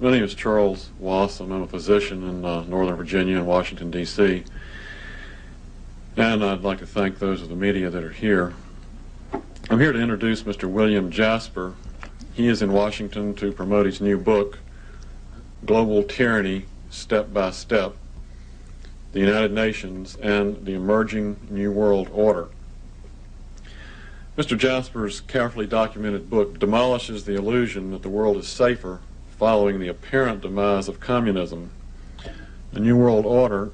My name is Charles Wass. I'm a physician in Northern Virginia and Washington, D.C. And I'd like to thank those of the media that are here. I'm here to introduce Mr. William Jasper. He is in Washington to promote his new book, Global Tyranny, Step by Step, the United Nations and the Emerging New World Order. Mr. Jasper's carefully documented book demolishes the illusion that the world is safer following the apparent demise of communism. The New World Order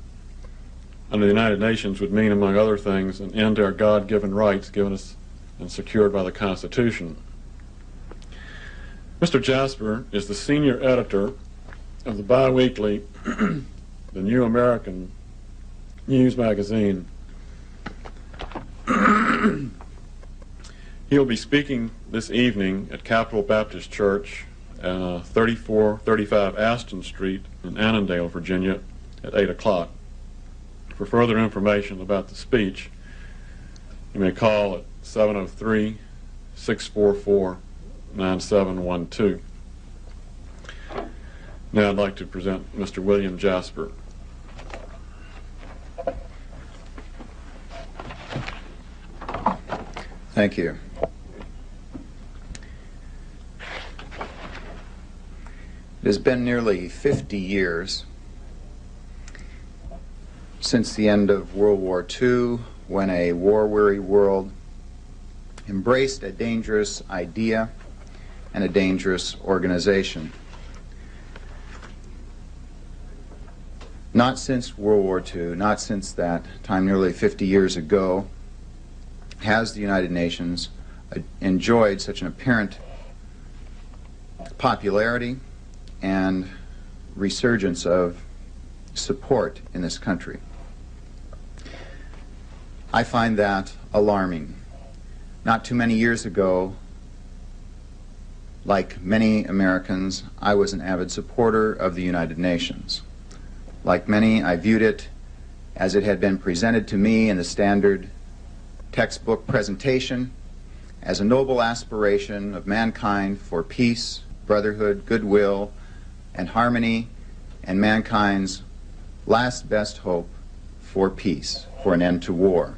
under the United Nations would mean, among other things, an end to our God-given rights given us and secured by the Constitution. Mr. Jasper is the senior editor of the bi-weekly The New American News magazine. He'll be speaking this evening at Capital Baptist Church, 3435 Aston Street in Annandale, Virginia, at 8 o'clock. For further information about the speech, you may call at 703-644-9712. Now I'd like to present Mr. William Jasper. Thank you. It has been nearly 50 years since the end of World War II, when a war-weary world embraced a dangerous idea and a dangerous organization. Not since World War II, not since that time nearly 50 years ago, has the United Nations enjoyed such an apparent popularity and resurgence of support in this country. I find that alarming. Not too many years ago, like many Americans, I was an avid supporter of the United Nations. Like many, I viewed it as it had been presented to me in the standard textbook presentation as a noble aspiration of mankind for peace, brotherhood, goodwill, and harmony, and mankind's last best hope for peace, for an end to war.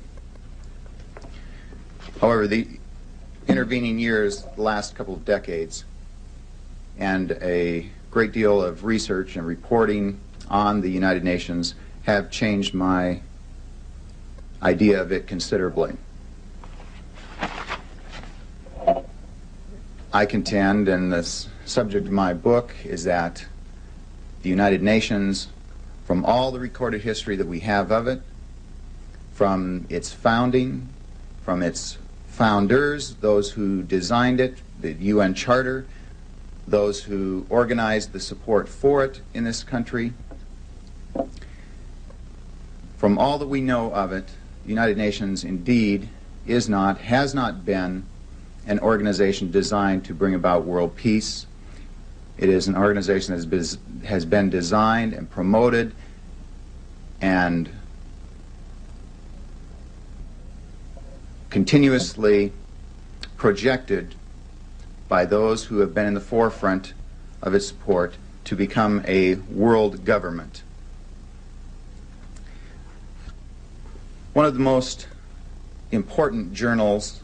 However, the intervening years, the last couple of decades, and a great deal of research and reporting on the United Nations have changed my idea of it considerably. I contend, and the subject of my book is that the United Nations, from all the recorded history that we have of it, from its founding, from its founders, those who designed it, the UN Charter, those who organized the support for it in this country, from all that we know of it, the United Nations indeed is not, has not been an organization designed to bring about world peace. It is an organization that has been designed and promoted and continuously projected by those who have been in the forefront of its support to become a world government. One of the most important journals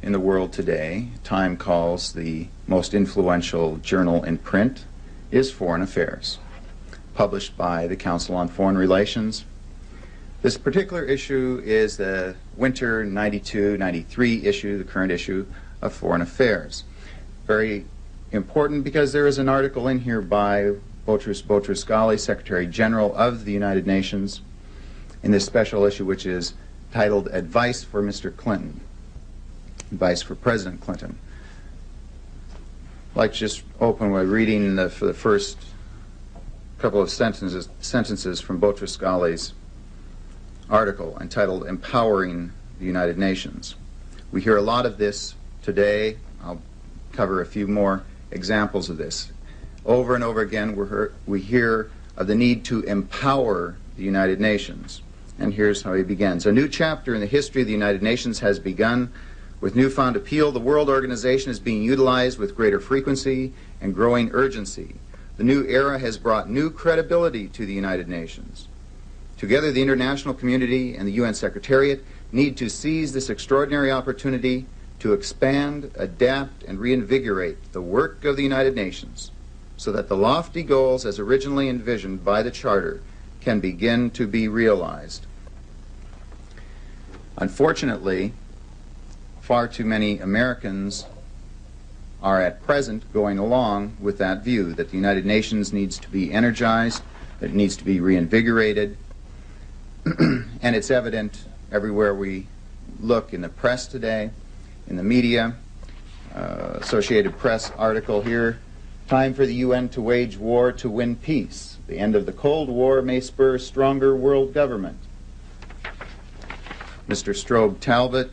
in the world today, Time calls the most influential journal in print, is Foreign Affairs, published by the Council on Foreign Relations. This particular issue is the winter 92-93 issue, the current issue of Foreign Affairs. Very important because there is an article in here by Boutros Boutros-Ghali, Secretary General of the United Nations, in this special issue, which is titled Advice for Mr. Clinton, Advice for President Clinton. I'd like to just open by reading for the first couple of sentences from Boutros-Ghali's article entitled Empowering the United Nations. We hear a lot of this today. I'll cover a few more examples of this. Over and over again we hear of the need to empower the United Nations. And here's how he begins. A new chapter in the history of the United Nations has begun. With newfound appeal, the World Organization is being utilized with greater frequency and growing urgency. The new era has brought new credibility to the United Nations. Together, the international community and the UN Secretariat need to seize this extraordinary opportunity to expand, adapt, and reinvigorate the work of the United Nations so that the lofty goals as originally envisioned by the Charter can begin to be realized. Unfortunately, far too many Americans are at present going along with that view that the United Nations needs to be energized, that it needs to be reinvigorated, and it's evident everywhere we look in the press today, in the media. Associated Press article here, "Time for the UN to wage war to win peace. The end of the Cold War may spur stronger world government." Mr. Strobe Talbot,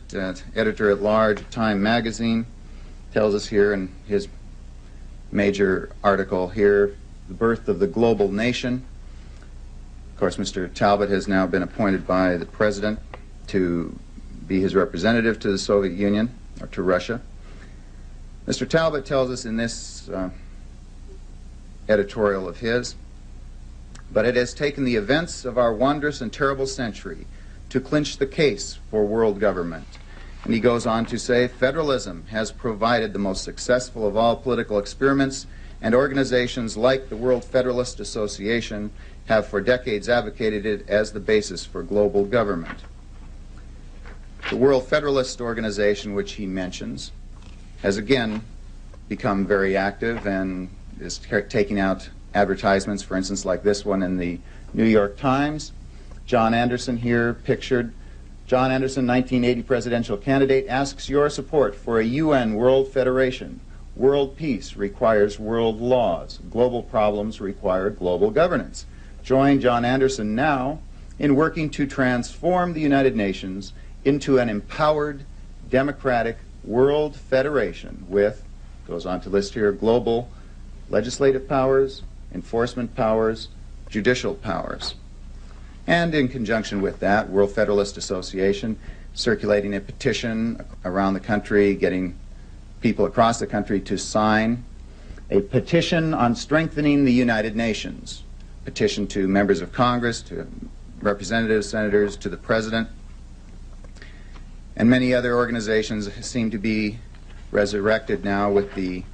editor-at-large of Time magazine, tells us here in his major article here, "The Birth of the Global Nation." Of course, Mr. Talbot has now been appointed by the President to be his representative to the Soviet Union, or to Russia. Mr. Talbot tells us in this editorial of his, "But it has taken the events of our wondrous and terrible century to clinch the case for world government." And he goes on to say, "Federalism has provided the most successful of all political experiments, and organizations like the World Federalist Association have for decades advocated it as the basis for global government." The World Federalist Organization, which he mentions, has again become very active and is taking out advertisements, for instance, like this one in the New York Times. John Anderson here pictured. John Anderson, 1980 presidential candidate, asks your support for a UN World Federation. World peace requires world laws. Global problems require global governance. Join John Anderson now in working to transform the United Nations into an empowered, democratic world federation with, goes on to list here, global legislative powers, enforcement powers, judicial powers. And in conjunction with that, World Federalist Association circulating a petition around the country, getting people across the country to sign a petition on strengthening the United Nations. Petition to members of Congress, to representatives, senators, to the President. And many other organizations seem to be resurrected now with the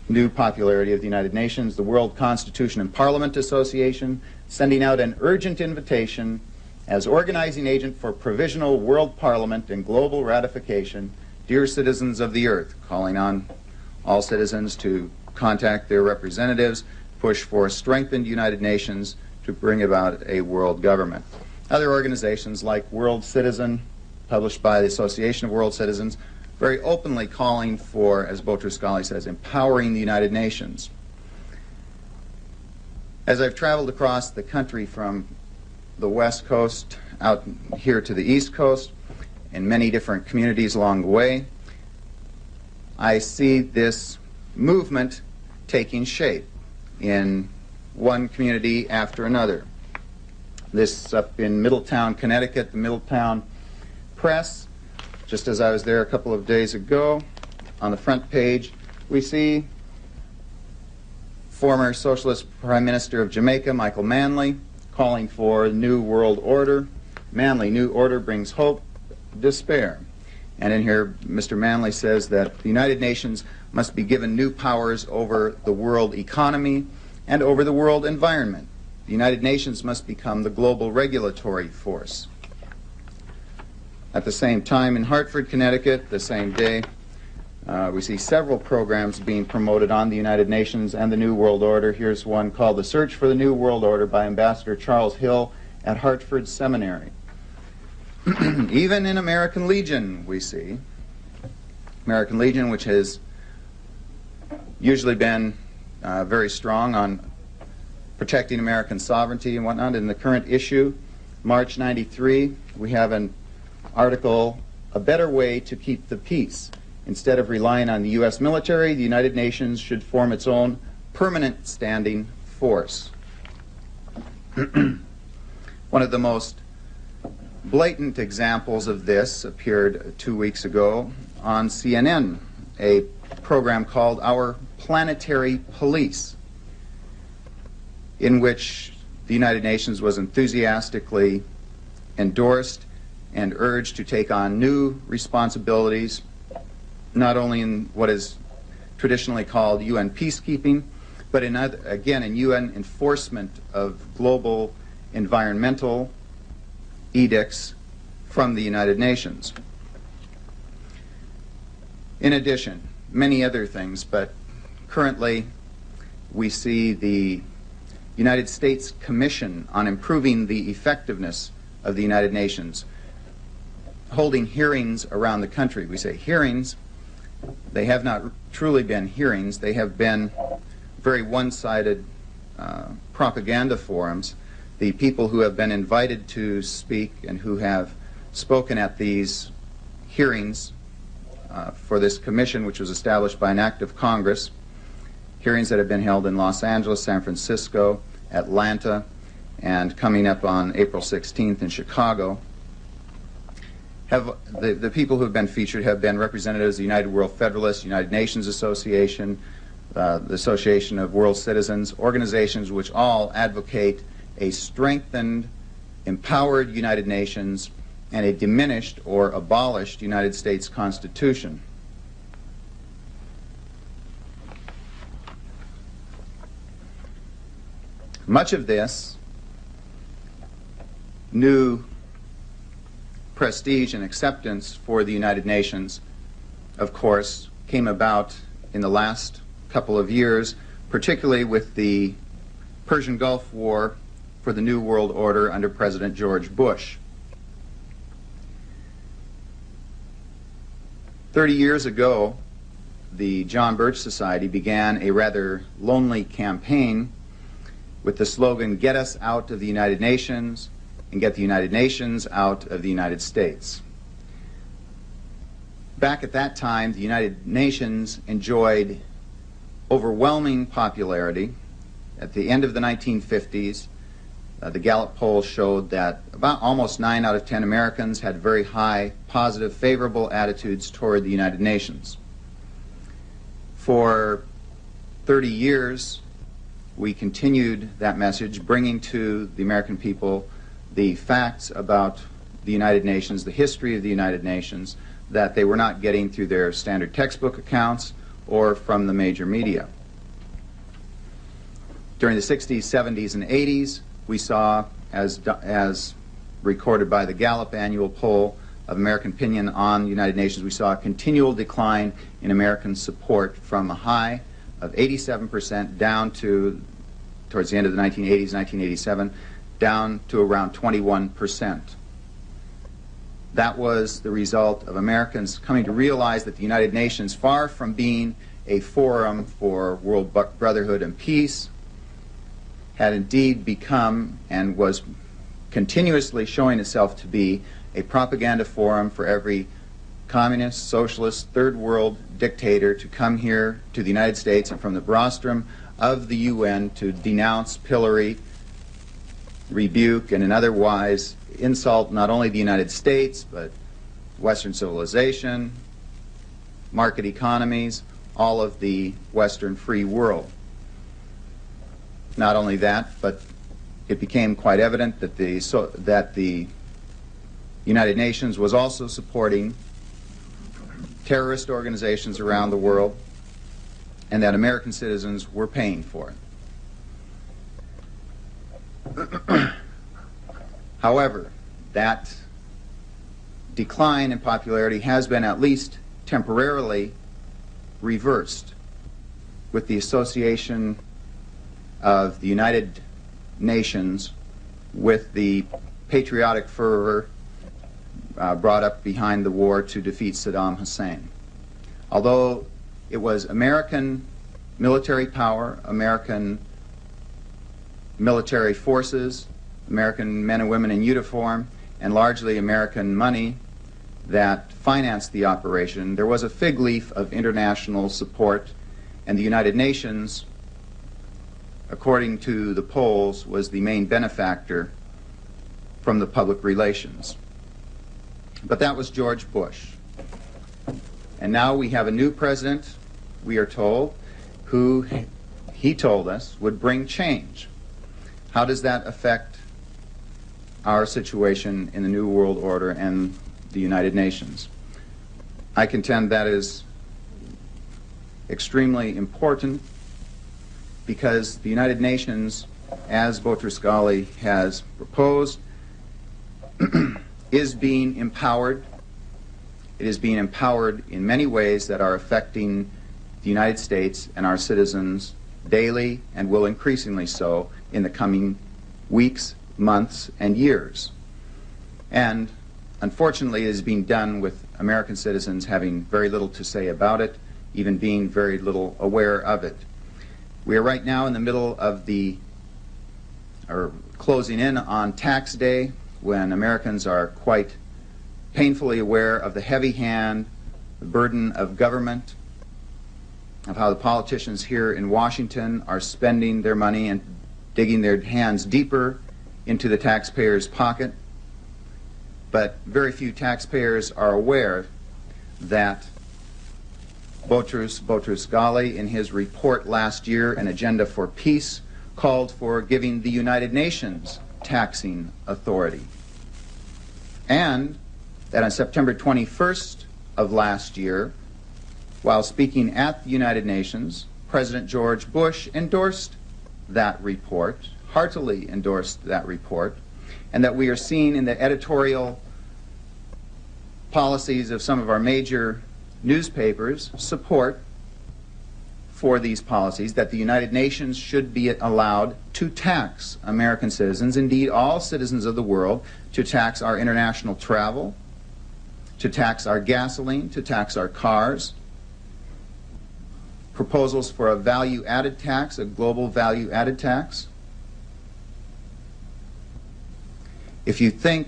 new popularity of the United Nations. The World Constitution and Parliament Association sending out an urgent invitation as organizing agent for provisional world parliament and global ratification. Dear citizens of the earth, calling on all citizens to contact their representatives, push for strengthened United Nations to bring about a world government. Other organizations like World Citizen, published by the Association of World Citizens, very openly calling for, as Boutros-Ghali says, empowering the United Nations. As I've traveled across the country from the West Coast out here to the East Coast, in many different communities along the way, I see this movement taking shape in one community after another. This up in Middletown, Connecticut, the Middletown Press. Just as I was there a couple of days ago, on the front page, we see former Socialist Prime Minister of Jamaica, Michael Manley, calling for a new world order. Manley, new order brings hope, despair. And in here, Mr. Manley says that the United Nations must be given new powers over the world economy and over the world environment. The United Nations must become the global regulatory force. At the same time, in Hartford, Connecticut, the same day, we see several programs being promoted on the United Nations and the New World Order. Here's one called The Search for the New World Order by Ambassador Charles Hill at Hartford Seminary. Even in American Legion, we see. American Legion, which has usually been very strong on protecting American sovereignty and whatnot. In the current issue, March '93, we have an article, A Better Way to Keep the Peace. Instead of relying on the U.S. military, the United Nations should form its own permanent standing force. One of the most blatant examples of this appeared 2 weeks ago on CNN, a program called Our Planetary Police. in which the United Nations was enthusiastically endorsed and urged to take on new responsibilities, not only in what is traditionally called UN peacekeeping, but in UN enforcement of global environmental edicts from the United Nations. In addition, many other things, but currently we see the United States Commission on Improving the Effectiveness of the United Nations holding hearings around the country. We say hearings. They have not truly been hearings. They have been very one-sided propaganda forums. The people who have been invited to speak and who have spoken at these hearings for this commission, which was established by an act of Congress, hearings that have been held in Los Angeles, San Francisco, Atlanta, and coming up on April 16th in Chicago. The people who have been featured have been representatives of the United World Federalists, United Nations Association, the Association of World Citizens, organizations which all advocate a strengthened, empowered United Nations and a diminished or abolished United States Constitution. Much of this new prestige and acceptance for the United Nations, of course, came about in the last couple of years, particularly with the Persian Gulf War for the New World Order under President George Bush. 30 years ago, the John Birch Society began a rather lonely campaign with the slogan, "Get us out of the United Nations and get the United Nations out of the United States." Back at that time, the United Nations enjoyed overwhelming popularity. At the end of the 1950s, the Gallup poll showed that about almost 9 out of 10 Americans had very high, positive, favorable attitudes toward the United Nations. For 30 years, we continued that message, bringing to the American people the facts about the United Nations, the history of the United Nations, that they were not getting through their standard textbook accounts or from the major media. During the 60s, 70s, and 80s, we saw, as recorded by the Gallup annual poll of American opinion on the United Nations, we saw a continual decline in American support from a high of 87% down to, towards the end of the 1980s, 1987, down to around 21%. That was the result of Americans coming to realize that the United Nations, far from being a forum for world brotherhood and peace, had indeed become and was continuously showing itself to be a propaganda forum for every communist, socialist, third world dictator to come here to the United States and from the rostrum of the UN to denounce, pillory, rebuke, and in otherwise insult not only the United States, but Western civilization, market economies, all of the Western free world. Not only that, but it became quite evident that the United Nations was also supporting terrorist organizations around the world, and that American citizens were paying for it. However, that decline in popularity has been at least temporarily reversed with the association of the United Nations with the patriotic fervor brought up behind the war to defeat Saddam Hussein. Although it was American military power, American military forces, American men and women in uniform, and largely American money that financed the operation, there was a fig leaf of international support, and the United Nations, according to the polls, was the main benefactor from the public relations. But that was George Bush. And now we have a new president, we are told, who he told us would bring change. How does that affect our situation in the New World Order and the United Nations? I contend that is extremely important because the United Nations, as Boutros-Ghali has proposed, is being empowered. It is being empowered in many ways that are affecting the United States and our citizens daily and will increasingly so in the coming weeks, months, and years. And unfortunately, it is being done with American citizens having very little to say about it, even being very little aware of it. We are right now in the middle of closing in on tax day, when Americans are quite painfully aware of the heavy hand, the burden of government, of how the politicians here in Washington are spending their money and digging their hands deeper into the taxpayer's pocket. But very few taxpayers are aware that Boutros-Ghali, in his report last year, An Agenda for Peace, called for giving the United Nations taxing authority. And that on September 21st of last year, while speaking at the United Nations, President George Bush endorsed that report, heartily endorsed that report, and that we are seeing in the editorial policies of some of our major newspapers support for these policies, that the United Nations should be allowed to tax American citizens, indeed all citizens of the world, to tax our international travel, to tax our gasoline, to tax our cars. Proposals for a value-added tax, a global value-added tax. If you think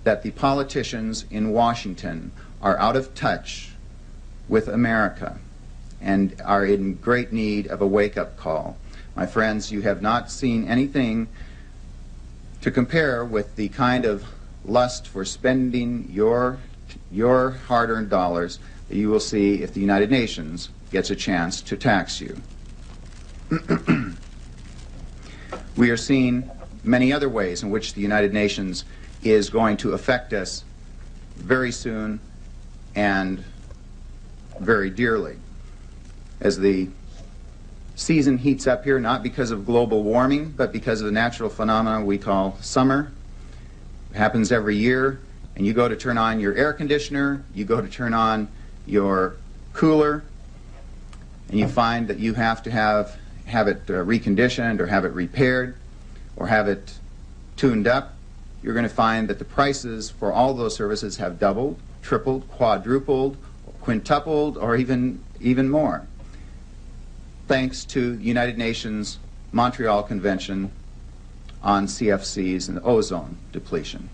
that the politicians in Washington are out of touch with America and are in great need of a wake-up call, my friends, you have not seen anything to compare with the kind of lust for spending your hard-earned dollars that you will see if the United Nations gets a chance to tax you. We are seeing many other ways in which the United Nations is going to affect us very soon and very dearly. As the season heats up here, not because of global warming, but because of the natural phenomena we call summer. It happens every year, and you go to turn on your air conditioner, you go to turn on your cooler, and you find that you have to have it reconditioned or have it repaired or have it tuned up. You're going to find that the prices for all those services have doubled, tripled, quadrupled, quintupled, or even more, thanks to the United Nations Montreal Convention on CFCs and ozone depletion.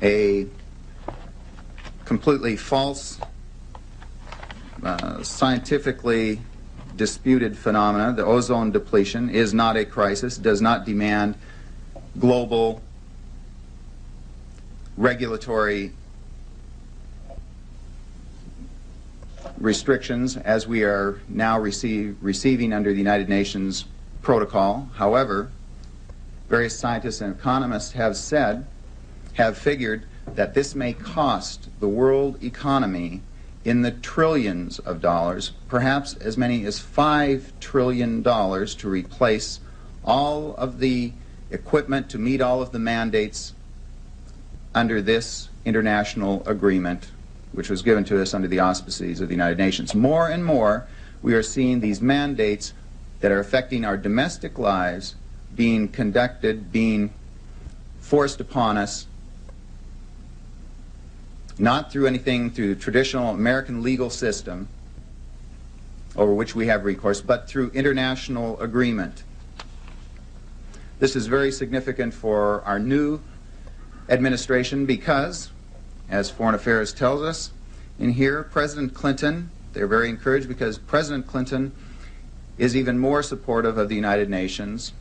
A completely false, scientifically disputed phenomena. The ozone depletion is not a crisis, does not demand global regulatory restrictions as we are now receiving under the United Nations protocol. However, various scientists and economists have figured that this may cost the world economy in the trillions of dollars, perhaps as many as $5 trillion, to replace all of the equipment to meet all of the mandates under this international agreement, which was given to us under the auspices of the United Nations. More and more, we are seeing these mandates that are affecting our domestic lives being conducted, being forced upon us, not through anything through the traditional American legal system over which we have recourse, but through international agreement. This is very significant for our new administration because, as Foreign Affairs tells us in here, President Clinton, they're very encouraged because President Clinton is even more supportive of the United Nations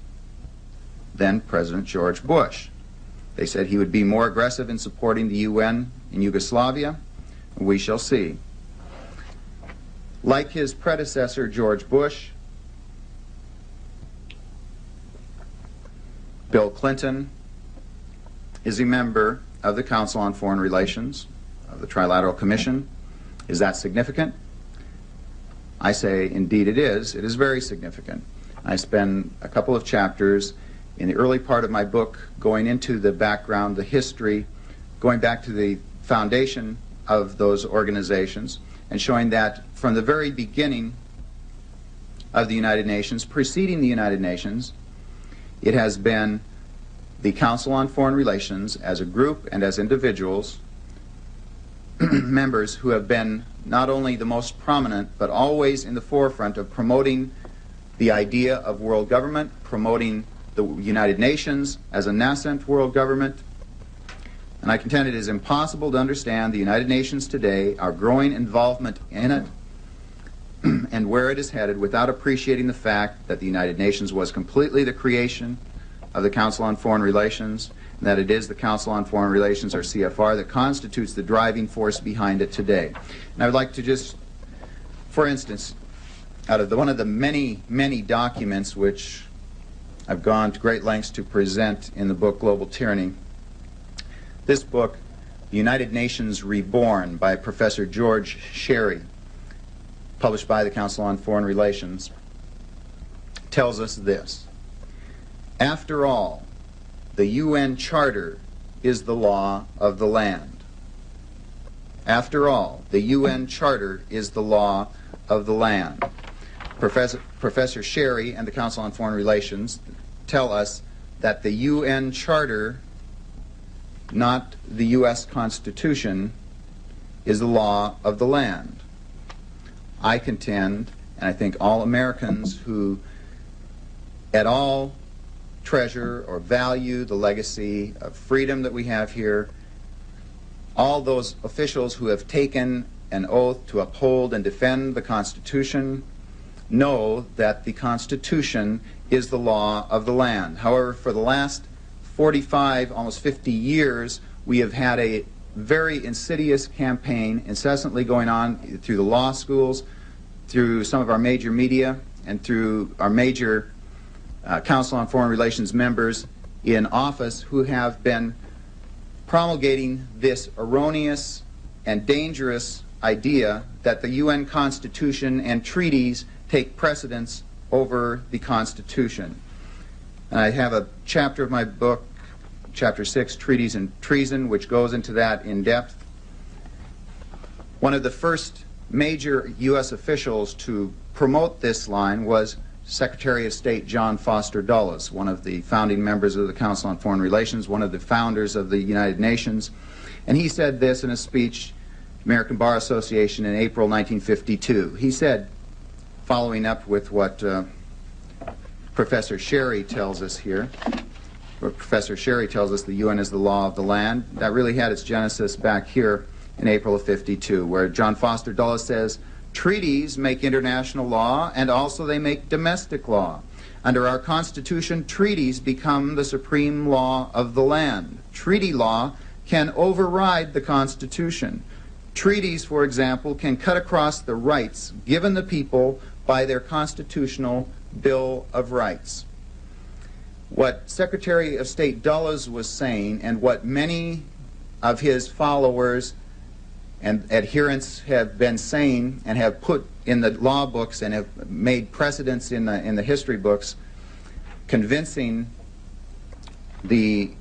than President George Bush. They said he would be more aggressive in supporting the UN in Yugoslavia. We shall see. Like his predecessor, George Bush, Bill Clinton is a member of the Council on Foreign Relations, of the Trilateral Commission. Is that significant? I say, indeed it is. It is very significant. I spend a couple of chapters in the early part of my book going into the background, the history, going back to the foundation of those organizations, and showing that from the very beginning of the United Nations, preceding the United Nations, it has been the Council on Foreign Relations as a group and as individuals, members who have been not only the most prominent, but always in the forefront of promoting the idea of world government, promoting the United Nations as a nascent world government. And I contend it is impossible to understand the United Nations today, our growing involvement in it, and where it is headed without appreciating the fact that the United Nations was completely the creation of the Council on Foreign Relations, and that it is the Council on Foreign Relations, or CFR, that constitutes the driving force behind it today. And I would like to just, for instance, out of one of the many, many documents which I've gone to great lengths to present in the book Global Tyranny, this book, The United Nations Reborn, by Professor George Sherry, published by the Council on Foreign Relations, tells us this. After all, the UN Charter is the law of the land. After all, the UN Charter is the law of the land. Professor Sherry and the Council on Foreign Relations tell us that the UN Charter, not the U.S. Constitution, is the law of the land. I contend, and I think all Americans who at all treasure or value the legacy of freedom that we have here, all those officials who have taken an oath to uphold and defend the Constitution, know that the Constitution is the law of the land. However, for the last 45, almost 50 years, we have had a very insidious campaign incessantly going on through the law schools, through some of our major media, and through our major Council on Foreign Relations members in office who have been promulgating this erroneous and dangerous idea that the UN Constitution and treaties take precedence over the Constitution. And I have a chapter of my book, Chapter 6, Treaties and Treason, which goes into that in depth. One of the first major U.S. officials to promote this line was Secretary of State John Foster Dulles, one of the founding members of the Council on Foreign Relations, one of the founders of the United Nations. And he said this in a speech, American Bar Association, in April 1952. He said, following up with what Professor Sherry tells us here, where Professor Sherry tells us the UN is the law of the land, that really had its genesis back here in April of '52, where John Foster Dulles says, treaties make international law, and also they make domestic law. Under our Constitution, treaties become the supreme law of the land. Treaty law can override the Constitution. Treaties, for example, can cut across the rights given the people by their constitutional Bill of Rights. What Secretary of State Dulles was saying, and what many of his followers and adherents have been saying and have put in the law books and have made precedents in the history books, convincing the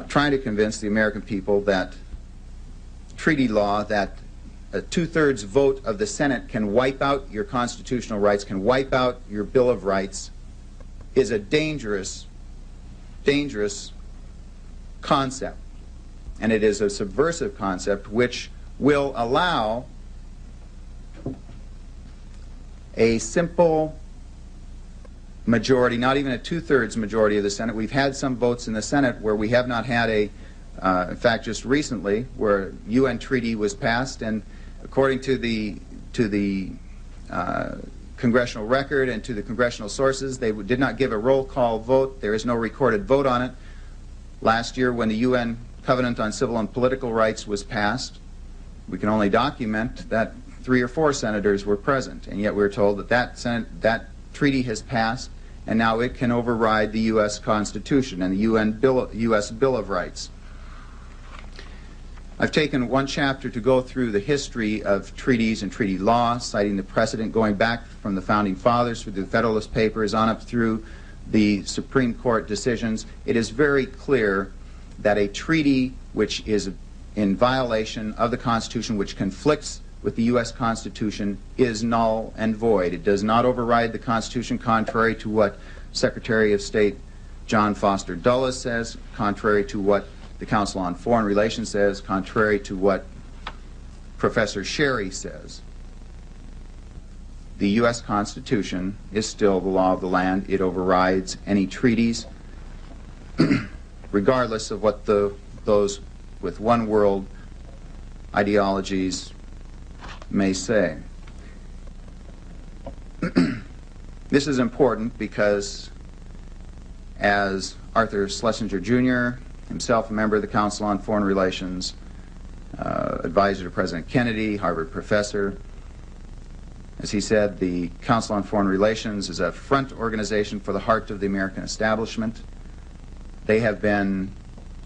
trying to convince the American people that treaty law, that a two-thirds vote of the Senate can wipe out your constitutional rights, can wipe out your Bill of Rights, is a dangerous, dangerous concept. And it is a subversive concept which will allow a simple majority, not even a two-thirds majority of the Senate. We've had some votes in the Senate where we have not had a, in fact, just recently, where a UN treaty was passed, and according to the congressional record and to the congressional sources, they did not give a roll call vote. There is no recorded vote on it. Last year, when the UN Covenant on Civil and Political Rights was passed, we can only document that 3 or 4 senators were present, and yet we're told that that treaty has passed, and now it can override the U.S. Constitution and the U.S. Bill of Rights. I've taken one chapter to go through the history of treaties and treaty law, citing the precedent going back from the Founding Fathers through the Federalist Papers on up through the Supreme Court decisions. It is very clear that a treaty which is in violation of the Constitution, which conflicts with the U.S. Constitution, is null and void. It does not override the Constitution, contrary to what Secretary of State John Foster Dulles says, contrary to what the Council on Foreign Relations says, contrary to what Professor Sherry says. The U.S. Constitution is still the law of the land. It overrides any treaties, regardless of what those with one world ideologies may say. This is important because, as Arthur Schlesinger Jr., himself a member of the Council on Foreign Relations, advisor to President Kennedy, Harvard professor, as he said, the Council on Foreign Relations is a front organization for the heart of the American establishment. They have been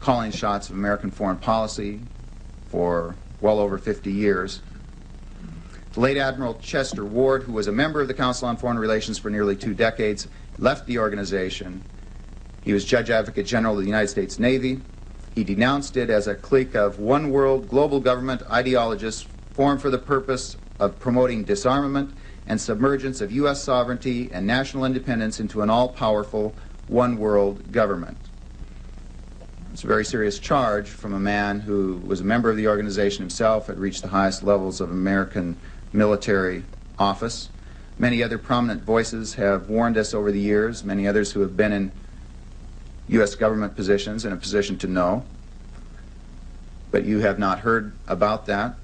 calling shots of American foreign policy for well over 50 years. The late Admiral Chester Ward, who was a member of the Council on Foreign Relations for nearly 2 decades, left the organization. He was Judge Advocate General of the United States Navy. He denounced it as a clique of one-world global government ideologists formed for the purpose of promoting disarmament and submergence of U.S. sovereignty and national independence into an all-powerful one-world government. It's a very serious charge from a man who was a member of the organization himself, had reached the highest levels of American military office. Many other prominent voices have warned us over the years, many others who have been in U.S. government positions in a position to know. But you have not heard about that.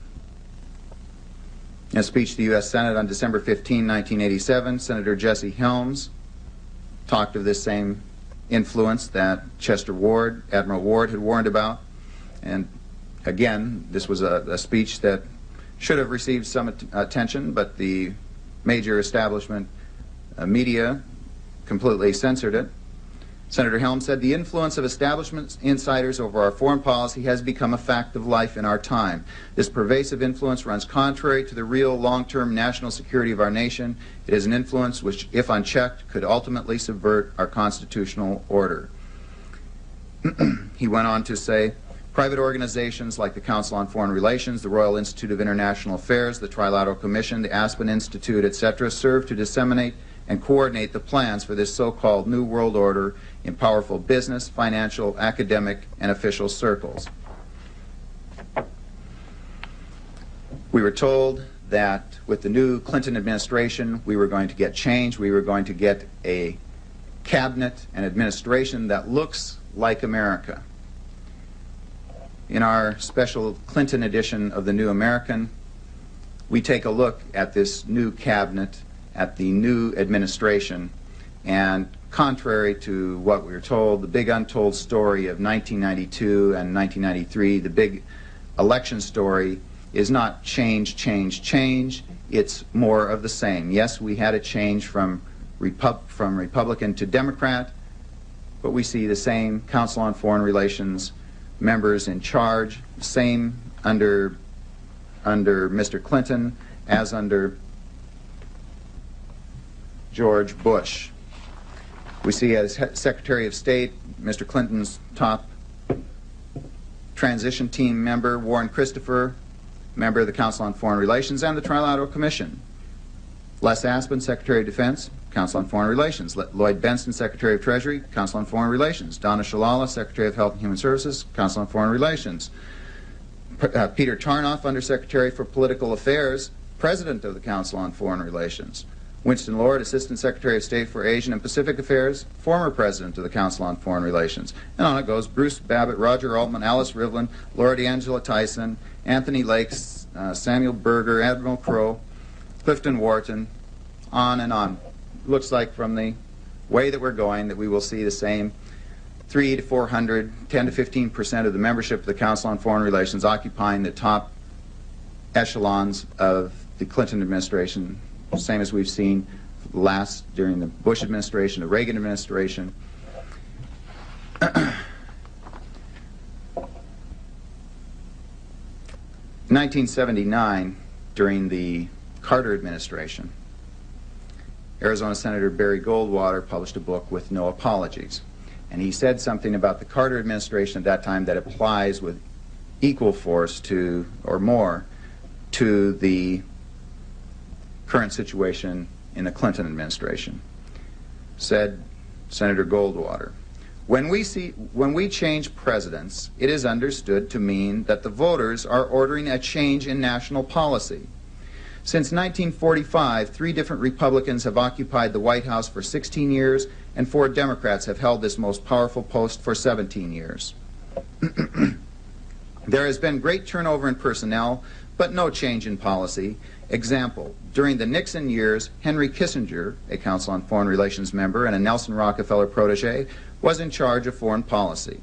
In a speech to the U.S. Senate on December 15, 1987, Senator Jesse Helms talked of this same influence that Chester Ward, Admiral Ward, had warned about. And again, this was a speech that should have received some attention, but the major establishment media completely censored it. Senator Helms said, "The influence of establishment insiders over our foreign policy has become a fact of life in our time. This pervasive influence runs contrary to the real long-term national security of our nation. It is an influence which, if unchecked, could ultimately subvert our constitutional order." He went on to say, "Private organizations like the Council on Foreign Relations, the Royal Institute of International Affairs, the Trilateral Commission, the Aspen Institute, etc., serve to disseminate and coordinate the plans for this so-called New World Order in powerful business, financial, academic, and official circles." We were told that with the new Clinton administration, we were going to get change. We were going to get a cabinet and administration that looks like America. In our special Clinton edition of the New American, we take a look at this new cabinet, at the new administration, and contrary to what we were told, the big untold story of 1992 and 1993, the big election story, is not change, change, change. It's more of the same. Yes, we had a change from Republican to Democrat, but we see the same Council on Foreign Relations members in charge, same under Mr. Clinton as under George Bush. We see as Secretary of State, Mr. Clinton's top transition team member, Warren Christopher, member of the Council on Foreign Relations and the Trilateral Commission. Les Aspin, Secretary of Defense, Council on Foreign Relations. Lloyd Bentsen, Secretary of Treasury, Council on Foreign Relations. Donna Shalala, Secretary of Health and Human Services, Council on Foreign Relations. Peter Tarnoff, Undersecretary for Political Affairs, President of the Council on Foreign Relations. Winston Lord, Assistant Secretary of State for Asian and Pacific Affairs, former President of the Council on Foreign Relations. And on it goes: Bruce Babbitt, Roger Altman, Alice Rivlin, Laura D'Angela Tyson, Anthony Lakes, Samuel Berger, Admiral Crowe, Clifton Wharton, on and on. Looks like from the way that we're going that we will see the same 300 to 400, 10 to 15% of the membership of the Council on Foreign Relations occupying the top echelons of the Clinton administration, same as we've seen during the Bush administration, the Reagan administration. 1979, during the Carter administration, Arizona Senator Barry Goldwater published a book with no apologies. And he said something about the Carter administration at that time that applies with equal force to, or more, to the current situation in the Clinton administration. Said Senator Goldwater, when we change presidents, it is understood to mean that the voters are ordering a change in national policy. Since 1945, 3 different Republicans have occupied the White House for 16 years, and 4 Democrats have held this most powerful post for 17 years. There has been great turnover in personnel, but no change in policy. Example, during the Nixon years, Henry Kissinger, a Council on Foreign Relations member and a Nelson Rockefeller protege, was in charge of foreign policy.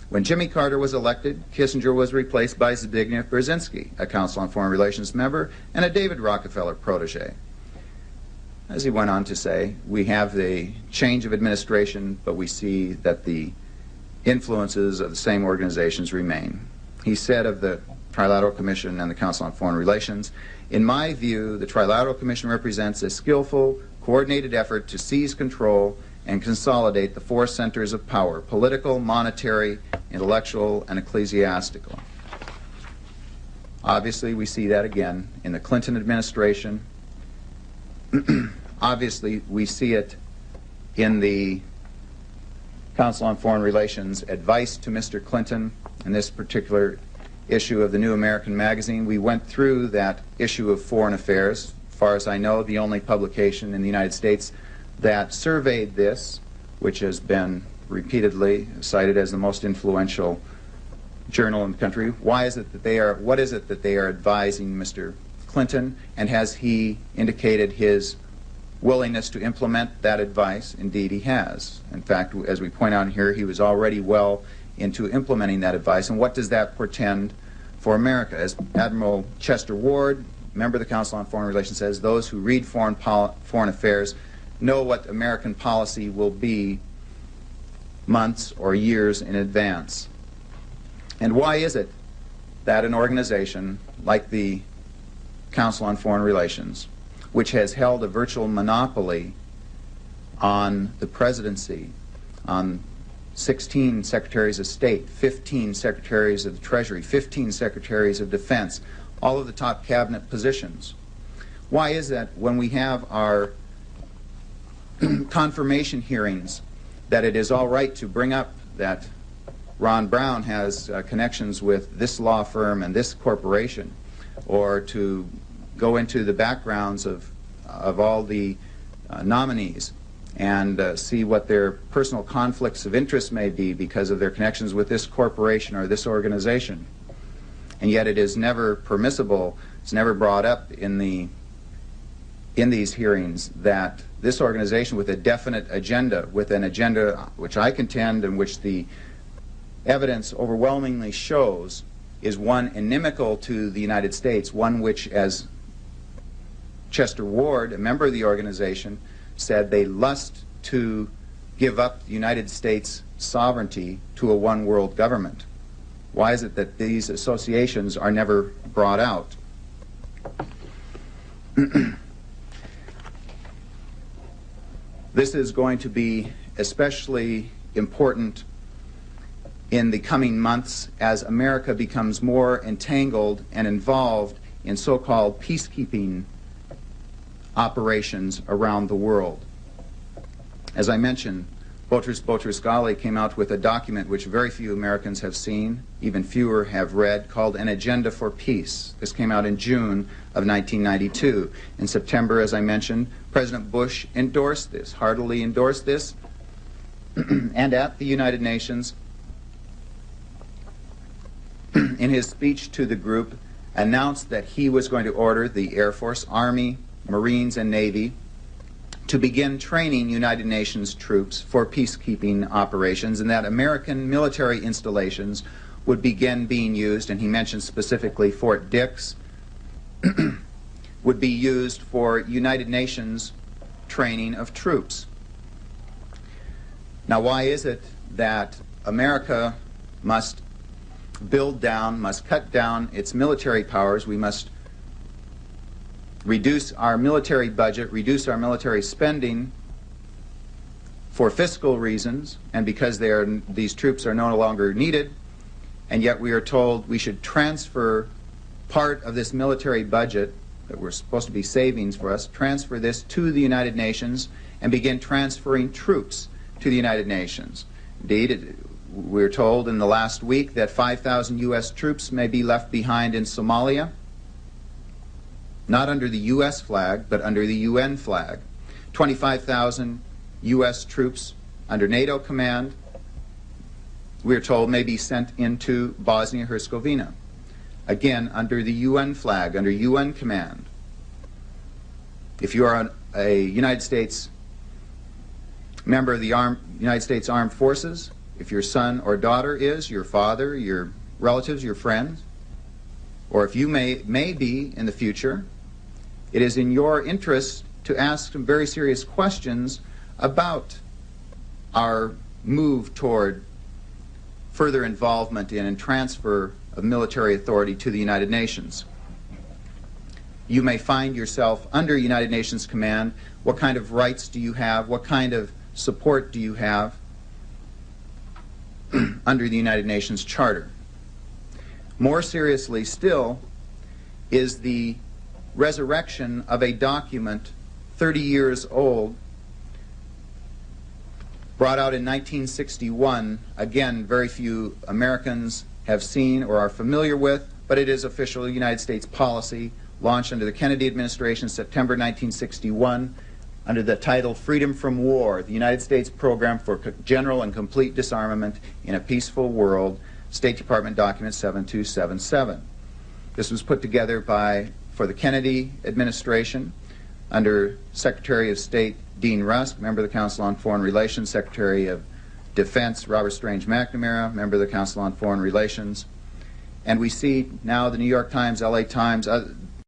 When Jimmy Carter was elected, Kissinger was replaced by Zbigniew Brzezinski, a Council on Foreign Relations member and a David Rockefeller protege. As he went on to say, we have the change of administration, but we see that the influences of the same organizations remain. He said of the Trilateral Commission and the Council on Foreign Relations, in my view, the Trilateral Commission represents a skillful, coordinated effort to seize control and consolidate the 4 centers of power: political, monetary, intellectual, and ecclesiastical. Obviously, we see that again in the Clinton administration. Obviously, we see it in the Council on Foreign Relations advice to Mr. Clinton in this particular issue of the New American Magazine. We went through that issue of Foreign Affairs. As far as I know, the only publication in the United States that surveyed this, which has been repeatedly cited as the most influential journal in the country. What is it that they are advising Mr. Clinton, and has he indicated his willingness to implement that advice? Indeed, he has. In fact, as we point out here, he was already well into implementing that advice. And what does that portend for America? As Admiral Chester Ward, member of the Council on Foreign Relations, says, those who read foreign affairs know what American policy will be months or years in advance. And why is it that an organization like the Council on Foreign Relations, which has held a virtual monopoly on the presidency, on 16 secretaries of state, 15 secretaries of the Treasury, 15 secretaries of defense, all of the top cabinet positions, why is that when we have our confirmation hearings that it is all right to bring up that Ron Brown has connections with this law firm and this corporation, or to go into the backgrounds of all the nominees and see what their personal conflicts of interest may be because of their connections with this corporation or this organization. And yet it is never permissible, it's never brought up in these hearings that this organization with a definite agenda, with an agenda which I contend and which the evidence overwhelmingly shows is one inimical to the United States, one which, as Chester Ward, a member of the organization, said they lust to give up the United States sovereignty to a one-world government. Why is it that these associations are never brought out? This is going to be especially important in the coming months as America becomes more entangled and involved in so-called peacekeeping operations around the world. As I mentioned, Boutros Boutros-Ghali came out with a document which very few Americans have seen, even fewer have read, called An Agenda for Peace. This came out in June of 1992. In September, as I mentioned, President Bush endorsed this, heartily endorsed this, and at the United Nations, in his speech to the group, announced that he was going to order the Air Force, Army, Marines, and Navy to begin training United Nations troops for peacekeeping operations, and that American military installations would begin being used, and he mentioned specifically Fort Dix, would be used for United Nations training of troops. Now, why is it that America must build down, must cut down its military powers? We must reduce our military budget, reduce our military spending for fiscal reasons, and because these troops are no longer needed, and yet we are told we should transfer part of this military budget that we're supposed to be savings for us, transfer this to the United Nations and begin transferring troops to the United Nations. Indeed, we're told in the last week that 5,000 U.S. troops may be left behind in Somalia, not under the U.S. flag, but under the UN flag. 25,000 U.S. troops under NATO command, we're told, may be sent into Bosnia-Herzegovina, again under the UN flag, under UN command. If you are a United States member of the United States Armed Forces, if your son or daughter is, your father, your relatives, your friends, or if you may be in the future, it is in your interest to ask some very serious questions about our move toward further involvement in and transfer of military authority to the United Nations. You may find yourself under United Nations command. What kind of rights do you have? What kind of support do you have under the United Nations Charter? More seriously still is the resurrection of a document 30 years old, brought out in 1961. Again, very few Americans have seen or are familiar with, but it is official United States policy, launched under the Kennedy administration September 1961 under the title Freedom from War, the United States Program for General and Complete Disarmament in a Peaceful World, State Department document 7277. This was put together for the Kennedy administration under Secretary of State Dean Rusk, member of the Council on Foreign Relations, Secretary of Defense Robert Strange McNamara, member of the Council on Foreign Relations. And we see now the New York Times, LA Times,